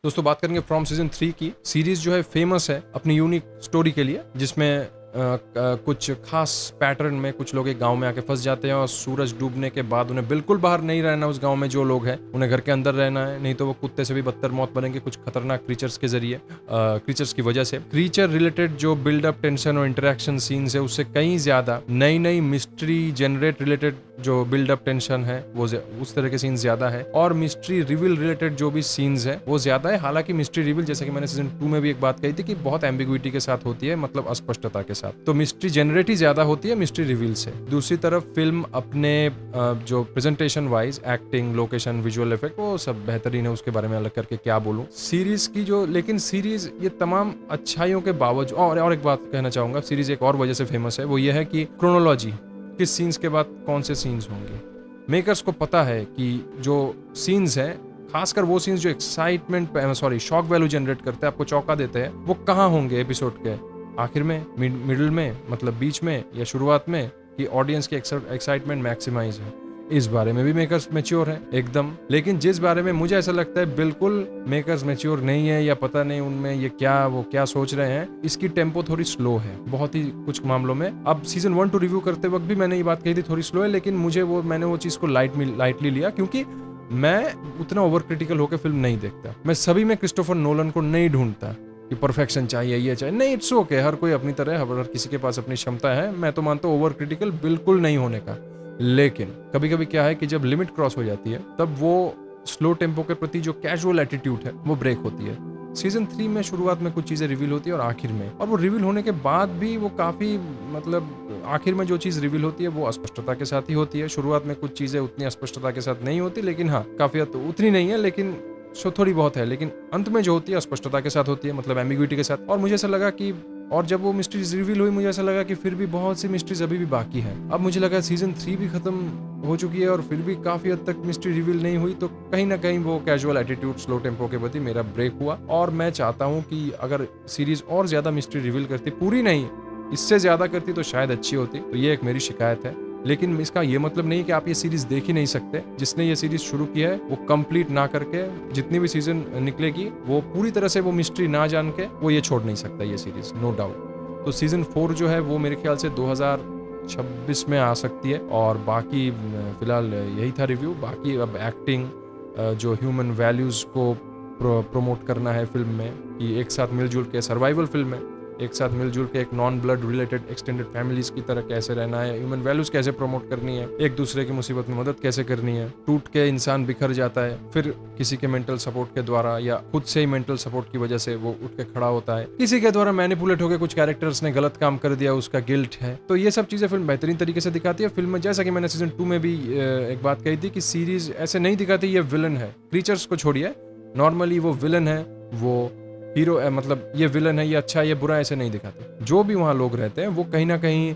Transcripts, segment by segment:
दोस्तों बात करेंगे फ्रॉम सीजन 3 की। सीरीज जो है फेमस है अपनी यूनिक स्टोरी के लिए, जिसमें कुछ खास पैटर्न में कुछ लोग एक गांव में आके फंस जाते हैं और सूरज डूबने के बाद उन्हें बिल्कुल बाहर नहीं रहना। उस गांव में जो लोग हैं उन्हें घर के अंदर रहना है, नहीं तो वो कुत्ते से भी बदतर मौत बनेंगे कुछ खतरनाक क्रीचर्स के जरिए, क्रीचर्स की वजह से। क्रीचर रिलेटेड जो बिल्डअप, टेंशन और इंटरेक्शन सीन्स है उससे कहीं ज्यादा नई नई मिस्ट्री जनरेट रिलेटेड जो बिल्डअप टेंशन है वो उस तरह के सीन ज्यादा है, और मिस्ट्री रिवील रिलेटेड जो भी सीन्स है वो ज्यादा है। हालांकि मिस्ट्री रिवील, जैसे कि मैंने सीजन 2 में भी एक बात कही थी, कि बहुत एम्बिग्विटी के साथ होती है, मतलब अस्पष्टता के साथ, तो मिस्ट्री जनरेट ही ज्यादा होती है मिस्ट्री रिवील से। दूसरी तरफ फिल्म अपने जो presentation wise, acting, location, visual effect, वो सब बेहतरीन है। उसके बारे में अलग करके क्या बोलूं सीरीज की जो, लेकिन सीरीज ये तमाम अच्छाइयों के बावजूद, और एक बात कहना चाहूंगा, सीरीज एक और वजह से फेमस है, वो ये है कि क्रोनोलॉजी, किस सीन्स के बाद कौन से सीन्स होंगे। मेकर्स को पता है कि जो सीन्स है, खासकर वो सीन्स जो एक्साइटमेंट, शॉक वैल्यू जनरेट करते हैं, आपको चौंका देते हैं, वो कहाँ होंगे एपिसोड के आखिर में, मिडिल में, मतलब बीच में, या शुरुआत में, कि ऑडियंस की एक्साइटमेंट मैक्सिमाइज है। इस बारे में भी मेकर्स मैच्योर है एकदम। लेकिन जिस बारे में मुझे ऐसा लगता है बिल्कुल मेकर्स मैच्योर नहीं है, या पता नहीं उनमें ये क्या सोच रहे हैं, इसकी टेम्पो थोड़ी स्लो है बहुत ही कुछ मामलों में। अब सीजन 1 2 रिव्यू करते वक्त भी मैंने ये बात कही थी, थोड़ी स्लो है, लेकिन मैंने वो चीज को लाइटली लिया, क्योंकि मैं उतना ओवर क्रिटिकल होकर फिल्म नहीं देखता। मैं सभी में क्रिस्टोफर नोलन को नहीं ढूंढता कि परफेक्शन चाहिए, ये चाहिए, नहीं, इट्स ओके, हर कोई अपनी तरह, हर किसी के पास अपनी क्षमता है। मैं तो मानता हूँ ओवर क्रिटिकल बिल्कुल नहीं होने का, लेकिन कभी कभी क्या है कि जब लिमिट क्रॉस हो जाती है, तब वो स्लो टेम्पो के प्रति जो कैजुअल एटीट्यूड है वो ब्रेक होती है। सीजन 3 में शुरुआत में कुछ चीजें रिवील होती है, और आखिर में, और वो रिवील होने के बाद भी वो काफी, मतलब आखिर में जो चीज रिवील होती है वो अस्पष्टता के साथ ही होती है। शुरुआत में कुछ चीजें उतनी अस्पष्टता के साथ नहीं होती, लेकिन हाँ काफी उतनी नहीं है, लेकिन थोड़ी बहुत है, लेकिन अंत में जो होती है स्पष्टता के साथ होती है, मतलब एम्बिग्विटी के साथ। और मुझे ऐसा लगा कि, और जब वो मिस्ट्रीज रिवील हुई, मुझे ऐसा लगा कि फिर भी बहुत सी मिस्ट्रीज अभी भी बाकी है। अब मुझे लगा सीजन 3 भी खत्म हो चुकी है और फिर भी काफी हद तक मिस्ट्री रिवील नहीं हुई, तो कहीं ना कहीं वो कैजुअल एटीट्यूड, स्लो टेम्पो के प्रति मेरा ब्रेक हुआ। और मैं चाहता हूँ कि अगर सीरीज और ज्यादा मिस्ट्री रिवील करती, पूरी नहीं, इससे ज्यादा करती, तो शायद अच्छी होती। तो ये एक मेरी शिकायत है। लेकिन इसका ये मतलब नहीं कि आप ये सीरीज देख ही नहीं सकते। जिसने ये सीरीज शुरू की है वो कंप्लीट ना करके, जितनी भी सीजन निकलेगी वो पूरी तरह से वो मिस्ट्री ना जान के वो ये छोड़ नहीं सकता ये सीरीज, नो डाउट। तो सीजन 4 जो है वो मेरे ख्याल से 2026 में आ सकती है। और बाकी फिलहाल यही था रिव्यू। बाकी अब एक्टिंग, जो ह्यूमन वैल्यूज को प्रमोट करना है फिल्म में, कि एक साथ मिलजुल के, सर्वाइवल फिल्म है, एक साथ मिलजुल के एक non blood related extended families की तरह कैसे रहना है, ह्यूमन वैल्यूज कैसे प्रमोट करनी है, एक दूसरे की मुसीबत में मदद कैसे करनी है, टूट के इंसान बिखर जाता है, फिर किसी के मेंटल सपोर्ट के द्वारा या खुद से ही मेंटल सपोर्ट की वजह से वो उठ के खड़ा होता है, किसी के द्वारा मैनिपुलेट होकर कुछ कैरेक्टर्स ने गलत काम कर दिया, उसका गिल्ट है। तो ये सब चीजें फिल्म बेहतरीन तरीके से दिखाती है। फिल्म में, जैसा कि मैंने सीजन 2 में भी एक बात कही थी, कि सीरीज ऐसे नहीं दिखाती ये विलन है। क्रीचर्स को छोड़िए, नॉर्मली वो विलन है, वो हीरो, मतलब ये विलन है, ये अच्छा है, ये बुरा, ऐसे नहीं दिखाते। जो भी वहाँ लोग रहते हैं वो कहीं ना कहीं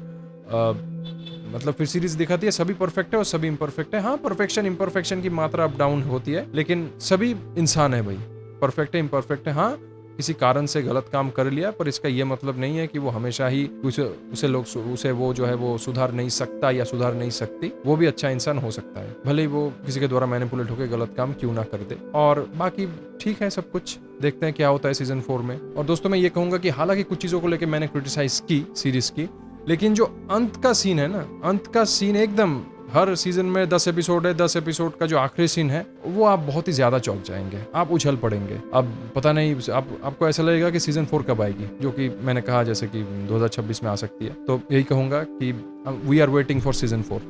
मतलब फिर सीरीज दिखाती है सभी परफेक्ट है और सभी इम्परफेक्ट है। हाँ, परफेक्शन इम्परफेक्शन की मात्रा अप डाउन होती है, लेकिन सभी इंसान है भाई, परफेक्ट है, इम्परफेक्ट है। हाँ, किसी कारण से गलत काम कर लिया, पर इसका ये मतलब नहीं है कि वो हमेशा ही उसे वो जो है वो सुधार नहीं सकता या सुधार नहीं सकती। वो भी अच्छा इंसान हो सकता है, भले ही वो किसी के द्वारा मैनिपुलेट होकर गलत काम क्यों ना कर दे। और बाकी ठीक है सब कुछ, देखते हैं क्या होता है सीजन 4 में। और दोस्तों मैं ये कहूंगा कि हालांकि कुछ चीजों को लेकर मैंने क्रिटिसाइज की सीरीज की, लेकिन जो अंत का सीन है ना, अंत का सीन एकदम, हर सीजन में 10 एपिसोड है, 10 एपिसोड का जो आखिरी सीन है वो आप बहुत ही ज्यादा चौंक जाएंगे, आप उछल पड़ेंगे। अब पता नहीं आपको ऐसा लगेगा कि सीजन 4 कब आएगी, जो कि मैंने कहा जैसे कि 2026 में आ सकती है। तो यही कहूंगा कि we are waiting for season 4।